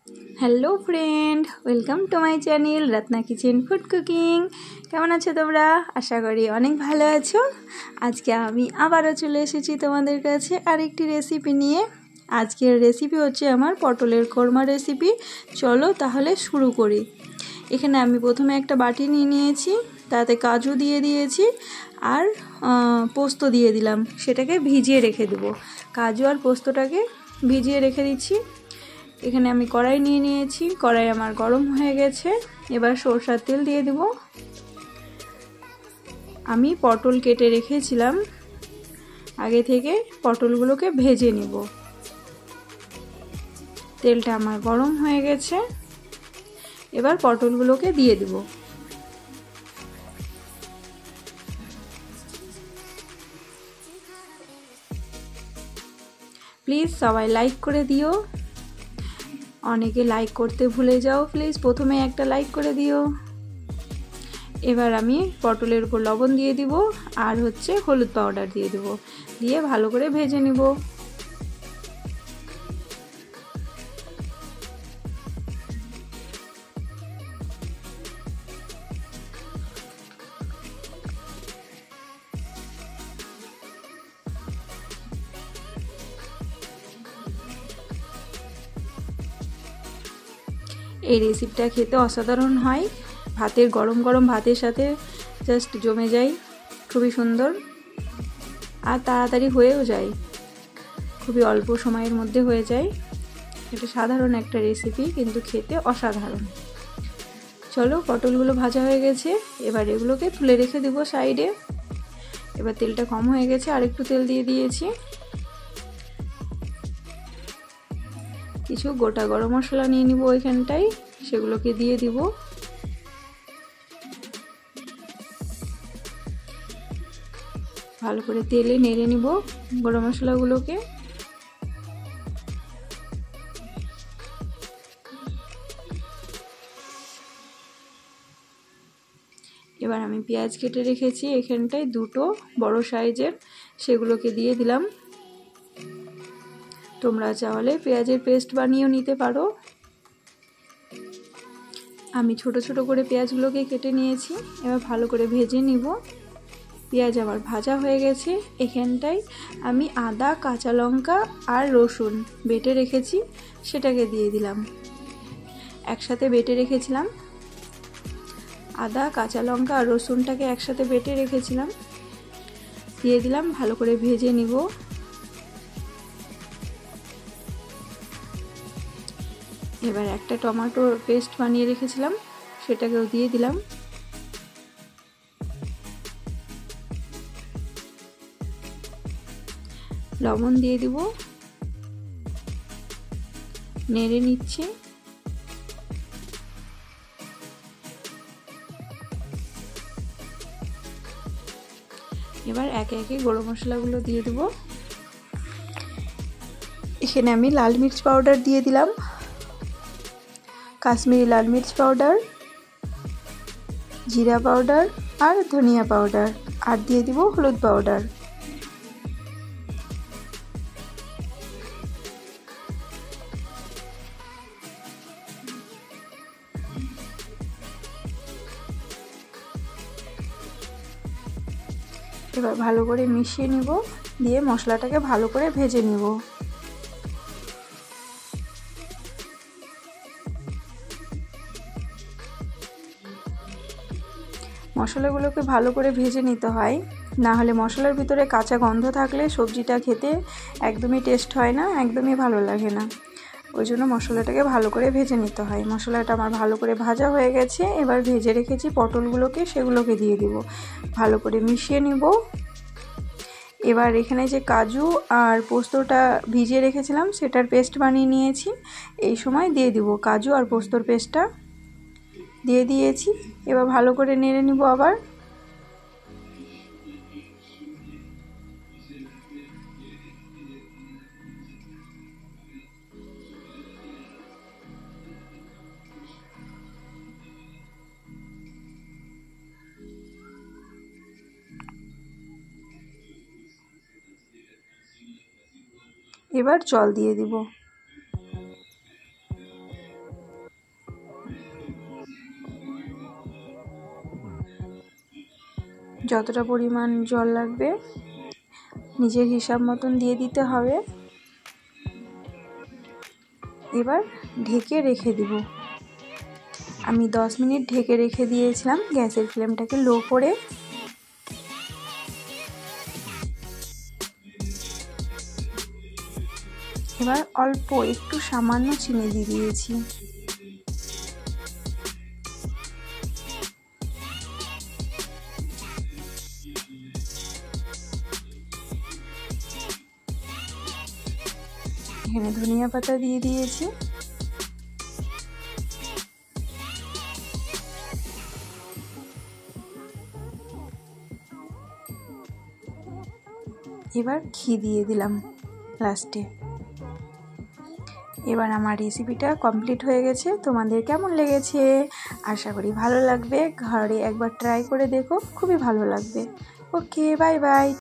Hello friend, welcome to my channel Ratna kitchen food cooking. কেমন আছো তোমরা? আশা করি অনেক ভালো আছো। আজকে আমি আবারও চলে এসেছি তোমাদের কাছে আরেকটি রেসিপি নিয়ে। আজকের রেসিপি হচ্ছে আমার পটলের কোরমা রেসিপি। চলো তাহলে শুরু করি। এখানে আমি প্রথমে একটা বাটি নিয়ে নিয়েছি, তাতে কাজু দিয়ে দিয়েছি আর পোস্ত দিয়ে দিলাম। সেটাকে ভিজিয়ে রেখে দেবো। কাজু আর পোস্তটাকে ভিজিয়ে রেখে দিচ্ছি। এখানে আমি কড়াই নিয়ে নিয়েছি, কড়াই আমার গরম হয়ে গেছে। এবার সরষের তেল দিয়ে দেব। আমি পটল কেটে রেখেছিলাম আগে থেকে, পটলগুলোকে ভেজে নেব। তেলটা আমার গরম হয়ে গেছে, এবার পটলগুলোকে দিয়ে দেব। প্লিজ সবাই লাইক করে দিও। অনেকে লাইক করতে ভুলে যাও, প্লিজ প্রথমে একটা লাইক করে দিও। এবার আমি পটলের উপর লবণ দিয়ে দিব আর হলুদ পাউডার দিয়ে দেব, দিয়ে ভালো করে ভেজে নিব। এই রেসিপিটা খেতে অসাধারণ হয়, ভাতের গরম গরম ভাতের সাথে জাস্ট জমে যায়, খুবই সুন্দর আর তাড়াতাড়ি হয়েও যায়, খুবই অল্প সময়ের মধ্যে হয়ে যায়। এটা সাধারণ একটা রেসিপি কিন্তু খেতে অসাধারণ। চলো, পটলগুলো ভাজা হয়ে গেছে, এবার এগুলোকে তুলে রেখে দেবো সাইডে। এবার তেলটা কম হয়ে গেছে, আর একটু তেল দিয়ে দিয়েছি। কিছু গোটা গরম মশলা নিয়ে নিব ওইখানটায়, সেগুলোকে দিয়ে দিব। ভালো করে তেলে নেড়ে নিব গরম মশলাগুলোকে। এবার আমি পেঁয়াজ কেটে রেখেছি এখানটায় দুটো বড় সাইজের, সেগুলোকে দিয়ে দিলাম। তোমরা চাইলে পেঁয়াজের পেস্ট বানিয়েও নিতে পারো। আমি ছোট ছোট করে পেঁয়াজগুলোকে কেটে নিয়েছি, এবার ভালো করে ভেজে নিব। পেঁয়াজ আমার ভাজা হয়ে গেছে। এখানটায় আমি আদা, কাঁচা লঙ্কা আর রসুন বেটে রেখেছি, সেটাকে দিয়ে দিলাম। একসাথে বেটে রেখেছিলাম, আদা, কাঁচা লঙ্কা আর রসুনটাকে একসাথে বেটে রেখেছিলাম, দিয়ে দিলাম। ভালো করে ভেজে নিব। এবার একটা টমেটোর পেস্ট বানিয়ে রেখেছিলাম, সেটাকেও দিয়ে দিলাম। লবণ দিয়ে দিব, নেড়ে নিচ্ছি। এবার একে একে গরম মশলাগুলো দিয়ে দেব। এখানে আমি লাল মির্চ পাউডার দিয়ে দিলাম, কাশ্মীরি লাল মির্চ পাউডার, জিরা পাউডার আর ধনিয়া পাউডার, আর দিয়ে দিব হলুদ পাউডার। এবার ভালো করে মিশিয়ে নিব, দিয়ে মশলাটাকে ভালো করে ভেজে নিব। মশলাগুলোকে ভালো করে ভেজে নিতে হয়, না হলে মশলার ভিতরে কাঁচা গন্ধ থাকলে সবজিটা খেতে একদমই টেস্ট হয় না, একদমই ভালো লাগে না। ওই জন্য মশলাটাকে ভালো করে ভেজে নিতে হয়। মশলাটা আমার ভালো করে ভাজা হয়ে গেছে। এবার ভেজে রেখেছি পটলগুলোকে, সেগুলোকে দিয়ে দিব, ভালো করে মিশিয়ে নিব। এবার এখানে যে কাজু আর পোস্তটা ভিজিয়ে রেখেছিলাম, সেটার পেস্ট বানিয়ে নিয়েছি। এই সময় দিয়ে দিব কাজু আর পোস্তর পেস্টটা দিয়ে দিয়েছি। এবার ভালো করে নেড়ে নিব আবার। এবার জল দিয়ে দিব। যতটা পরিমাণ জল লাগবে নিজের হিসাব মতন দিয়ে দিতে হবে। এবার ঢেকে রেখে দেব। আমি 10 মিনিট ঢেকে রেখে দিয়েছিলাম গ্যাসের ফ্লেমটাকে লো করে। এবার অল্প একটু সামান্য চিনি দিয়ে দিয়েছি। এখানে ধনিয়া পাতা দিয়ে দিয়েছি। এবার ঘি দিয়ে দিলাম লাস্টে। এবার আমার রেসিপিটা কমপ্লিট হয়ে গেছে। তোমাদের কেমন লেগেছে? আশা করি ভালো লাগবে। ঘরে একবার ট্রাই করে দেখো, খুবই ভালো লাগবে। ওকে, বাই বাই।